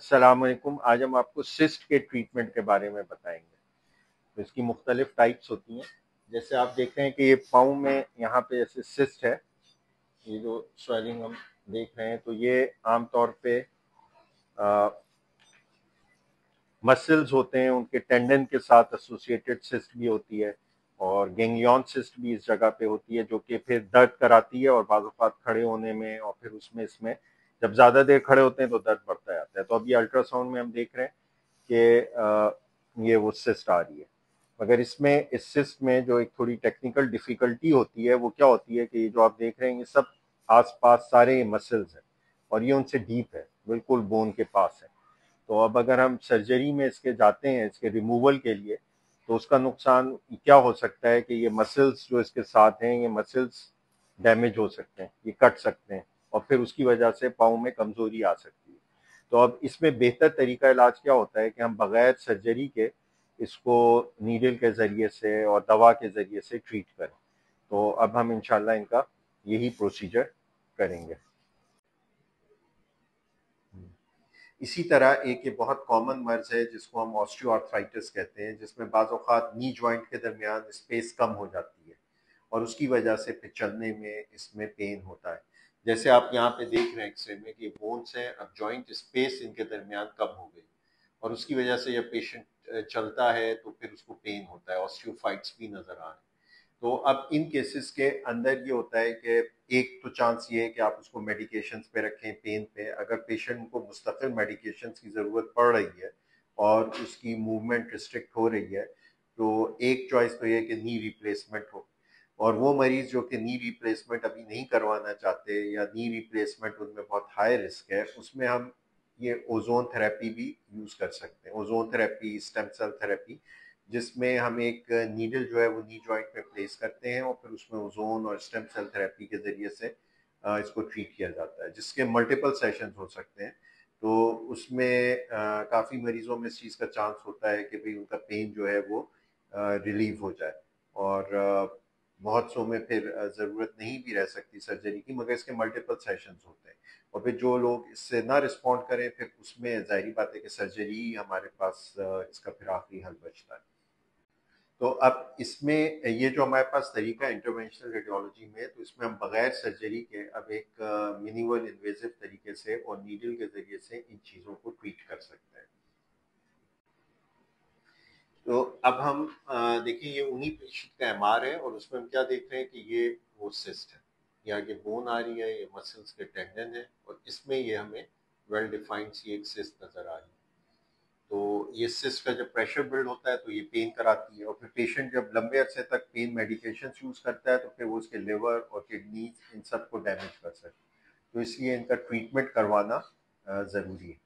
अस्सलाम वालेकुम। आज हम आपको सिस्ट के ट्रीटमेंट के बारे में बताएंगे। तो इसकी मुख्तलिफ टाइप्स होती हैं। जैसे आप देख रहे हैं कि ये पाँव में यहाँ पे ऐसे सिस्ट है, ये जो स्वेलिंग हम देख रहे हैं, तो ये आमतौर पे मसल्स होते हैं, उनके टेंडन के साथ एसोसिएटेड सिस्ट भी होती है, और गैंग्लियन सिस्ट भी इस जगह पे होती है, जो कि फिर दर्द कराती है और बाज़ औक़ात खड़े होने में, और फिर उसमें इसमें जब ज़्यादा देर खड़े होते हैं तो दर्द बढ़ता जाता है। तो अभी अल्ट्रासाउंड में हम देख रहे हैं कि ये वो सिस्ट आ रही है। मगर इसमें इस सिस्ट में जो एक थोड़ी टेक्निकल डिफिकल्टी होती है वो क्या होती है कि ये जो आप देख रहे हैं ये सब आसपास सारे मसल्स हैं, और ये उनसे डीप है, बिल्कुल बोन के पास है। तो अब अगर हम सर्जरी में इसके जाते हैं इसके रिमूवल के लिए, तो उसका नुकसान क्या हो सकता है कि ये मसल्स जो इसके साथ हैं, ये मसल्स डैमेज हो सकते हैं, ये कट सकते हैं, और फिर उसकी वजह से पाँव में कमजोरी आ सकती है। तो अब इसमें बेहतर तरीका इलाज क्या होता है कि हम बगैर सर्जरी के इसको नीडल के ज़रिए से और दवा के ज़रिए से ट्रीट करें। तो अब हम इंशाल्लाह इनका यही प्रोसीजर करेंगे। इसी तरह एक ये बहुत कॉमन मर्ज है जिसको हम ऑस्टियोआर्थराइटिस कहते हैं, जिसमें बाज़ औक़ात नी जॉइंट के दरमियान स्पेस कम हो जाती है, और उसकी वजह से फिर चलने में इसमें पेन होता है। जैसे आप यहाँ पे देख रहे हैं एक्सरे में कि बोन्स हैं, अब जॉइंट स्पेस इनके दरमियान कम हो गई, और उसकी वजह से जब पेशेंट चलता है तो फिर उसको पेन होता है, ऑस्टियोफाइट्स भी नजर आ रहे हैं। तो अब इन केसेस के अंदर ये होता है कि एक तो चांस ये है कि आप उसको मेडिकेशंस पे रखें पेन पे। अगर पेशेंट को मुस्तकिल मेडिकेशंस की ज़रूरत पड़ रही है और उसकी मूवमेंट रिस्ट्रिक्ट हो रही है, तो एक चॉइस तो ये है कि नी रिप्लेसमेंट हो। और वो मरीज जो कि नी रिप्लेसमेंट अभी नहीं करवाना चाहते, या नी रिप्लेसमेंट उनमें बहुत हाई रिस्क है, उसमें हम ये ओजोन थेरेपी भी यूज़ कर सकते हैं। Ozone therapy, stem cell therapy, जिसमें हम एक नीडल जो है वो नी जॉइंट में प्लेस करते हैं, और फिर उसमें ओजोन और स्टेम सेल थेरेपी के ज़रिए से इसको ट्रीट किया जाता है, जिसके मल्टीपल सेशंस हो सकते हैं। तो उसमें काफ़ी मरीजों में इस चीज़ का चांस होता है कि भाई उनका पेन जो है वो रिलीव हो जाए, और बहुत सौ में फिर ज़रूरत नहीं भी रह सकती सर्जरी की, मगर इसके मल्टीपल सेशंस होते हैं। और फिर जो लोग इससे ना रिस्पॉन्ड करें, फिर उसमें ज़ाहिरी बात है कि सर्जरी ही हमारे पास इसका फिर आखिरी हल बचता है। तो अब इसमें ये जो हमारे पास तरीका है इंटरवेंशनल रेडियोलॉजी में, तो इसमें हम बगैर सर्जरी के अब एक मिनिमल इन्वेजिव तरीके से और नीडल के ज़रिए से इन चीज़ों को ट्रीट कर सकते हैं। तो अब हम देखिए ये उन्हीं पेशेंट का एमआर है, और उसमें हम क्या देख रहे हैं कि ये वो सिस्ट है, ये आगे बोन आ रही है, ये मसल्स के टेंडन है, और इसमें ये हमें वेल डिफाइंड सी एक सिस्ट नज़र आ रही है। तो ये सिस्ट का जब प्रेशर बिल्ड होता है तो ये पेन कराती है, और फिर पेशेंट जब लंबे अरसे तक पेन मेडिकेशन यूज करता है तो फिर वो उसके लिवर और किडनी इन सब को डैमेज कर सकते हैं। तो इसलिए इनका ट्रीटमेंट करवाना ज़रूरी है।